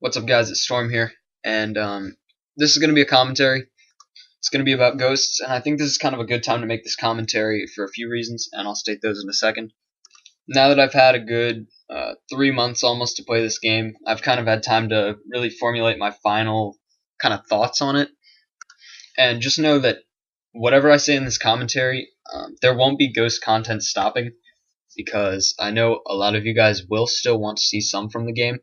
What's up, guys? It's Storm here, and this is going to be a commentary. It's going to be about Ghosts, and I think this is kind of a good time to make this commentary for a few reasons, and I'll state those in a second. Now that I've had a good 3 months almost to play this game, I've kind of had time to really formulate my final kind of thoughts on it. And just know that whatever I say in this commentary, there won't be Ghost content stopping, because I know a lot of you guys will still want to see some from the game.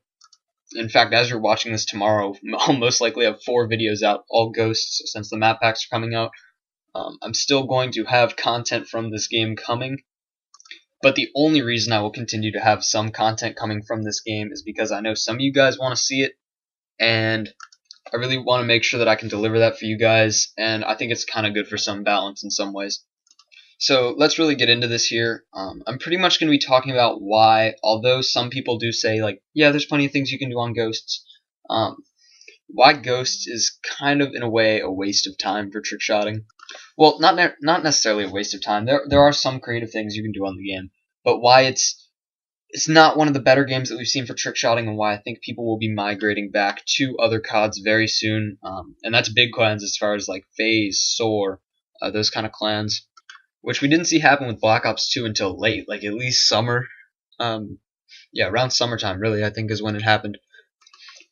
In fact, as you're watching this tomorrow, I'll most likely have 4 videos out, all Ghosts, since the map packs are coming out. I'm still going to have content from this game coming, but the only reason I will continue to have some content coming from this game is because I know some of you guys want to see it, and I really want to make sure that I can deliver that for you guys, and I think it's kind of good for some balance in some ways. So let's really get into this here. I'm pretty much going to be talking about why, although some people do say, like, yeah, there's plenty of things you can do on Ghosts, why Ghosts is kind of, in a way, a waste of time for trickshotting. Well, not necessarily a waste of time. There are some creative things you can do on the game, but why it's not one of the better games that we've seen for trickshotting, and why I think people will be migrating back to other CODs very soon. And that's big clans as far as like FaZe, Soar, those kind of clans, which we didn't see happen with Black Ops 2 until late, like at least summer. Yeah, around summertime, really, I think is when it happened.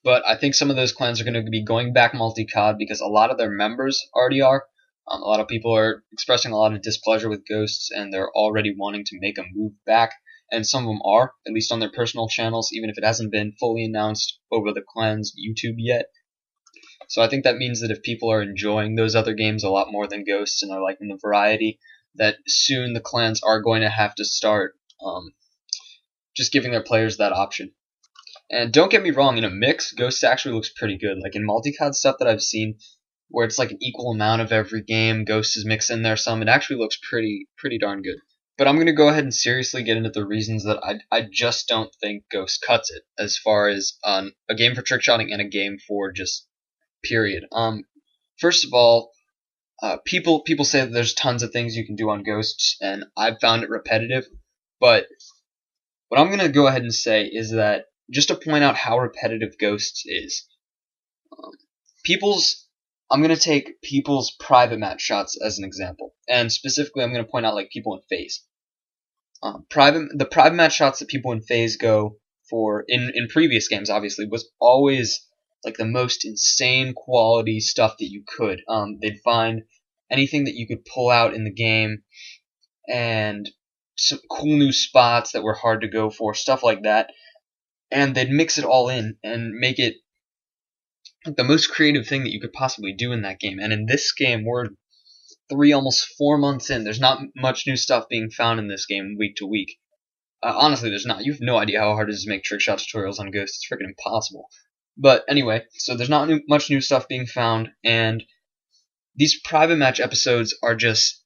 But I think some of those clans are going to be going back multi-COD because a lot of their members already are. A lot of people are expressing a lot of displeasure with Ghosts, and they're already wanting to make a move back. And some of them are, at least on their personal channels, even if it hasn't been fully announced over the clan's YouTube yet. So I think that means that if people are enjoying those other games a lot more than Ghosts and are liking the variety, that soon the clans are going to have to start just giving their players that option. And don't get me wrong, in a mix, Ghosts actually looks pretty good. Like in multi-COD stuff that I've seen, where it's like an equal amount of every game, Ghosts is mixed in there some, it actually looks pretty darn good. But I'm going to go ahead and seriously get into the reasons that I just don't think Ghost cuts it, as far as a game for trickshotting and a game for just period. First of all, people say that there's tons of things you can do on Ghosts, and I've found it repetitive. But what I'm going to go ahead and say is that, just to point out how repetitive Ghosts is, I'm going to take people's private match shots as an example, and specifically I'm going to point out like people in FaZe. The private match shots that people in FaZe go for in previous games, obviously, was always like the most insane quality stuff that you could. They'd find anything that you could pull out in the game, and some cool new spots that were hard to go for, stuff like that, and they'd mix it all in and make it the most creative thing that you could possibly do in that game. And in this game, we're 3, almost 4 months in. There's not much new stuff being found in this game week to week. Honestly, there's not. You have no idea how hard it is to make trickshot tutorials on Ghost. It's freaking impossible. But anyway, so there's not much new stuff being found, and these private match episodes are just,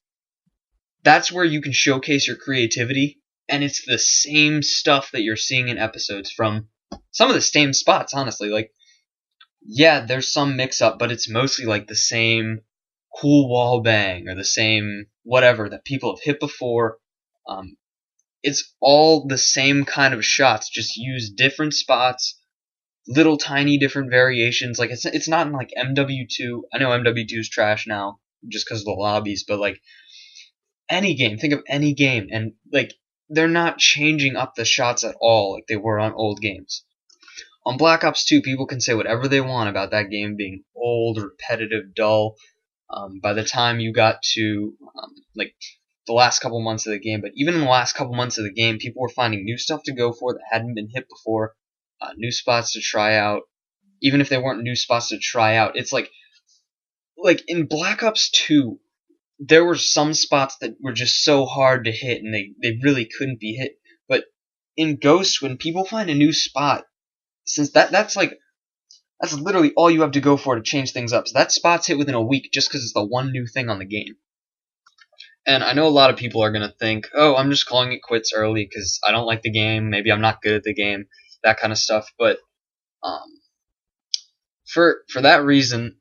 that's where you can showcase your creativity, and it's the same stuff that you're seeing in episodes from some of the same spots, honestly. Like, yeah, there's some mix-up, but it's mostly like the same cool wall bang or the same whatever that people have hit before. It's all the same kind of shots, just use different spots, little tiny different variations. Like it's not in like MW2. I know MW2 is trash now just because of the lobbies, but like any game, think of any game, and like they're not changing up the shots at all like they were on old games. On Black Ops 2, people can say whatever they want about that game being old, repetitive, dull. By the time you got to like the last couple months of the game, but even in the last couple months of the game, people were finding new stuff to go for that hadn't been hit before, new spots to try out. Even if they weren't new spots to try out, it's like in Black Ops 2, there were some spots that were just so hard to hit, and they really couldn't be hit. But in Ghost, when people find a new spot, since that's literally all you have to go for to change things up. So that spot's hit within a week just because it's the one new thing on the game. And I know a lot of people are going to think, oh, I'm just calling it quits early because I don't like the game, maybe I'm not good at the game, that kind of stuff. But for that reason,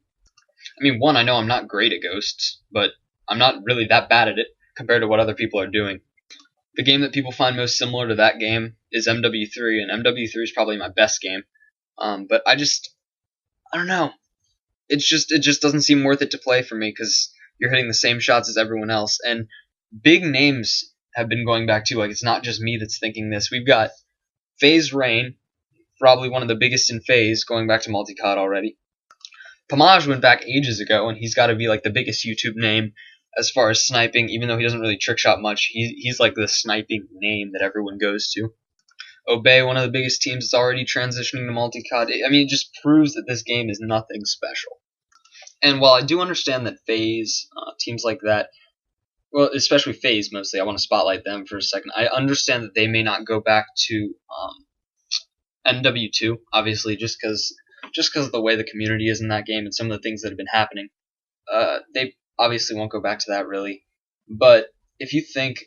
I mean, one, I know I'm not great at Ghosts, but I'm not really that bad at it compared to what other people are doing. The game that people find most similar to that game is MW3, and MW3 is probably my best game. But I don't know. It just doesn't seem worth it to play for me because you're hitting the same shots as everyone else, and big names have been going back too. Like, it's not just me that's thinking this. We've got FaZe Rain, probably one of the biggest in FaZe, going back to multi-COD already. Pamaj went back ages ago, and he's got to be like the biggest YouTube name as far as sniping, even though he doesn't really trick shot much. He's like the sniping name that everyone goes to. Obey, one of the biggest teams, is already transitioning to multi-COD. I mean, it just proves that this game is nothing special. And while I do understand that FaZe, teams like that, well, especially FaZe mostly, I want to spotlight them for a second. I understand that they may not go back to MW2, obviously, just because of the way the community is in that game and some of the things that have been happening. They obviously won't go back to that, really. But if you think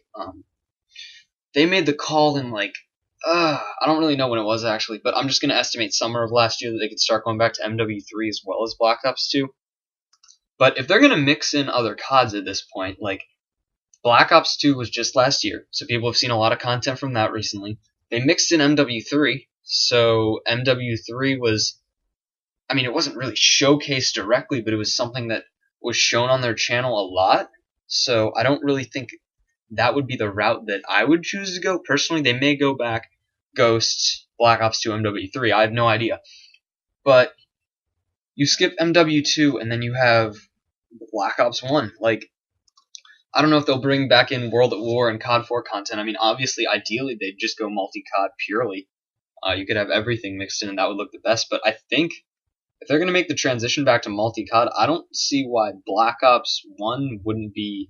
they made the call in, like, I don't really know when it was, actually, but I'm just going to estimate summer of last year that they could start going back to MW3 as well as Black Ops 2. But if they're going to mix in other CODs at this point, like, Black Ops 2 was just last year, so people have seen a lot of content from that recently. They mixed in MW3, so MW3 was, I mean, it wasn't really showcased directly, but it was something that was shown on their channel a lot. So I don't really think that would be the route that I would choose to go. Personally, they may go back Ghost, Black Ops 2, MW3. I have no idea. But you skip MW2 and then you have Black Ops 1. Like, I don't know if they'll bring back in World at War and COD 4 content. I mean, obviously, ideally, they'd just go multi-COD purely. You could have everything mixed in and that would look the best. But I think if they're going to make the transition back to multi-COD, I don't see why Black Ops 1 wouldn't be,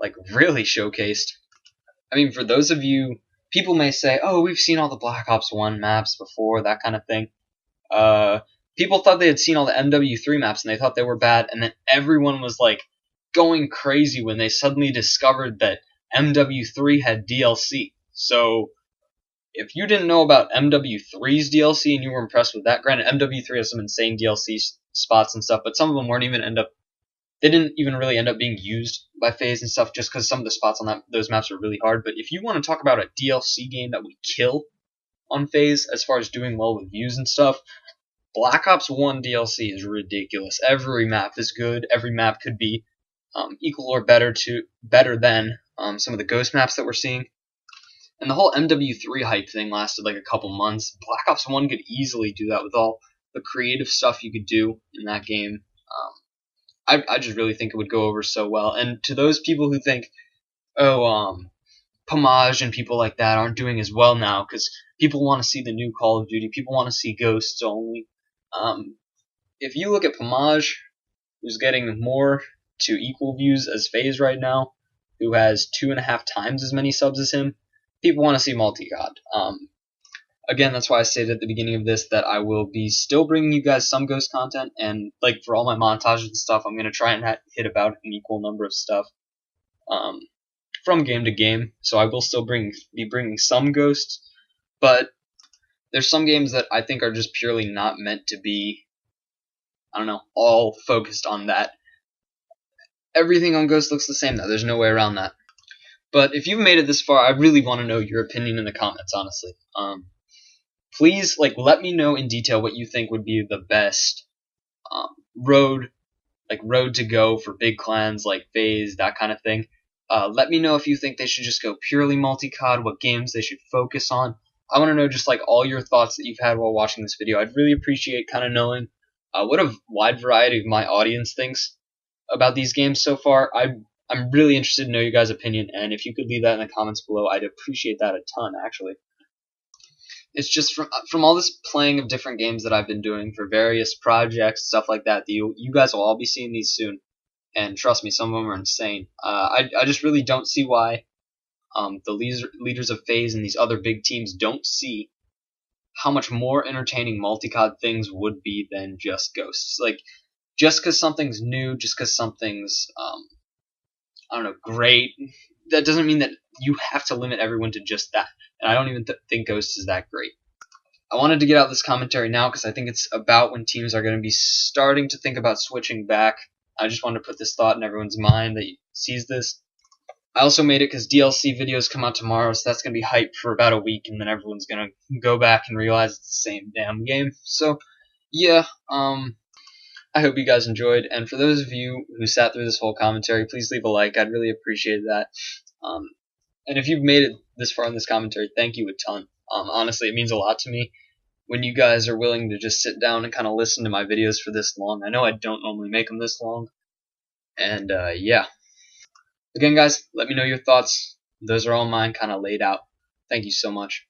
like, really showcased. I mean, for those of you, people may say, oh, we've seen all the Black Ops 1 maps before, that kind of thing. People thought they had seen all the MW3 maps and they thought they were bad, and then everyone was, like, going crazy when they suddenly discovered that MW3 had DLC. So if you didn't know about MW3's DLC and you were impressed with that, granted, MW3 has some insane DLC spots and stuff, but some of them they didn't even really end up being used by FaZe and stuff just because some of the spots on those maps are really hard. But if you want to talk about a DLC game that would kill on FaZe as far as doing well with views and stuff, Black Ops 1 DLC is ridiculous. Every map is good. Every map could be equal or better than some of the Ghost maps that we're seeing. And the whole MW3 hype thing lasted like a couple months. Black Ops 1 could easily do that with all the creative stuff you could do in that game. I just really think it would go over so well. And to those people who think, oh, Pamaj and people like that aren't doing as well now because people want to see the new Call of Duty, people want to see Ghosts only. If you look at Pamaj, who's getting more to equal views as FaZe right now, who has 2.5 times as many subs as him, people want to see multi-COD. Again, that's why I stated at the beginning of this that I will be still bringing you guys some Ghost content, and like for all my montages and stuff, I'm going to try and hit about an equal number of stuff from game to game. So I will still be bringing some Ghosts, but there's some games that I think are just purely not meant to be, I don't know, all focused on that. Everything on Ghost looks the same now. There's no way around that. But if you've made it this far, I really want to know your opinion in the comments, honestly. Please, let me know in detail what you think would be the best road to go for big clans like FaZe, that kind of thing. Let me know if you think they should just go purely multi-COD, what games they should focus on. I want to know just all your thoughts that you've had while watching this video. I'd really appreciate kind of knowing what a wide variety of my audience thinks about these games so far. I'm really interested to know your guys' opinion, and if you could leave that in the comments below, I'd appreciate that a ton, actually. It's just from all this playing of different games that I've been doing for various projects, stuff like that, you guys will all be seeing these soon. And trust me, some of them are insane. I just really don't see why the leaders of FaZe and these other big teams don't see how much more entertaining multi-COD things would be than just Ghosts. Just because something's new, just because something's, I don't know, great, that doesn't mean that you have to limit everyone to just that. And I don't even think Ghosts is that great. I wanted to get out this commentary now because I think it's about when teams are going to be starting to think about switching back. I just wanted to put this thought in everyone's mind that sees this. I also made it because DLC videos come out tomorrow, so that's going to be hype for about a week, and then everyone's going to go back and realize it's the same damn game. So, yeah, I hope you guys enjoyed, and for those of you who sat through this whole commentary, please leave a like. I'd really appreciate that. And if you've made it this far in this commentary, thank you a ton. Honestly, it means a lot to me when you guys are willing to just sit down and kind of listen to my videos for this long. I know I don't normally make them this long, and yeah. Again, guys, let me know your thoughts. Those are all mine, kind of laid out. Thank you so much.